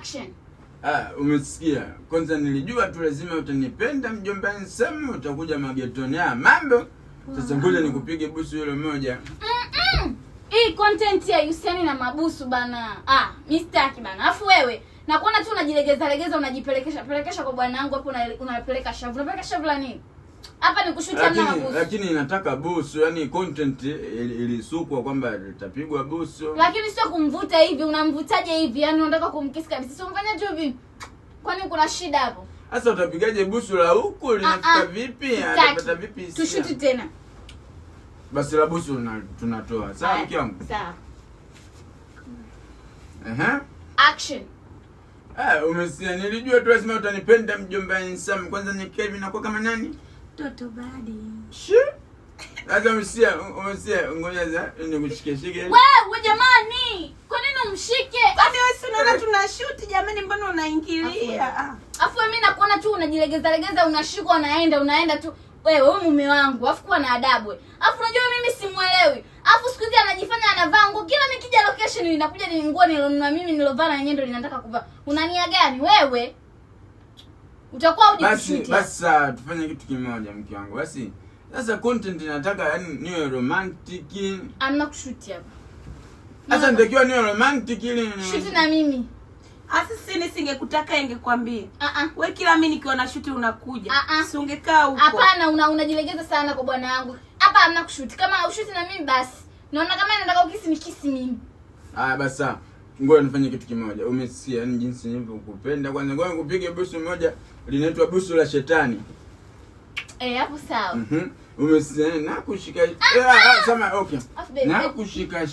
Action. Umesikia? Kwanza nilijua tu lazima utanipenda mjomba Nsam, utakuja magetoni. Mambo. Sasa ngoja nikupige busu yule moja. Hii content ya Yuseni na mabusu bana. Mimi sitaki bana. Alafu wewe nakuona tu unajilegeza unajipelekesha kwa bwana wangu hapo unapeleka shavu. Unapeleka shavu la nini? Hapa ni kushutia na mabusu. Lakini nataka busu, yani content ilisukwa kwamba itapigwa busu. Lakini sio kumvuta hivi, unamvutaje hivi? Yani unataka kumkisi kabisa. Sio mfanya tu hivi. Kwani kuna shida hapo? Sasa utapigaje busu la huko linafika vipi? Anapata vipi? Tushuti tena. Basi la busu tunatoa. Sawa mke wangu? Sawa. Action. Umesikia? Nilijua tu lazima utanipenda mjomba Nsam. Kwanza ni Kevin nakuwa kama nani? Toto badi. Sasa umesikia ngoja za nikushike. Wewe jamani, kwa nini umshike? Kwani wewe si unaona tunashoot jamani, mbona unaingilia? Afu mimi nakuona tu unajilegeza unashikwa unaenda tu. Wewe mume wangu, afu kuwa na adabu. Afu unajua mimi simuelewi. Afu siku hizi anajifanya anavaa nguo. Kila nikija location inakuja ni nguo nilonunua mimi nilovaa na yenyewe ndo ninataka kuvaa. Unania gani wewe? Utakuwa hujishuti. Basi tufanye kitu kimoja mke wangu. Basi sasa content nataka yani niwe romantic. Amna kushuti hapa. Sasa nitakiwa niwe romantic ili shuti na mimi. Asa sisi singekutaka ingekwambia. Wewe kila mimi nikiona shuti unakuja. Si ungekaa huko. Hapana, unajilegeza sana kwa bwana wangu. Hapa hamna kushuti. Kama ushuti na mimi basi. Naona kama nataka ukisi nikisi mimi. Basi ngoja nifanye kitu kimoja. Umesikia yani jinsi nilivyokupenda. Kwanza ngoja nikupige busu moja linaitwa busu la shetani. Hapo sawa. Umesikia nakushika. Sema okay. Nakushika.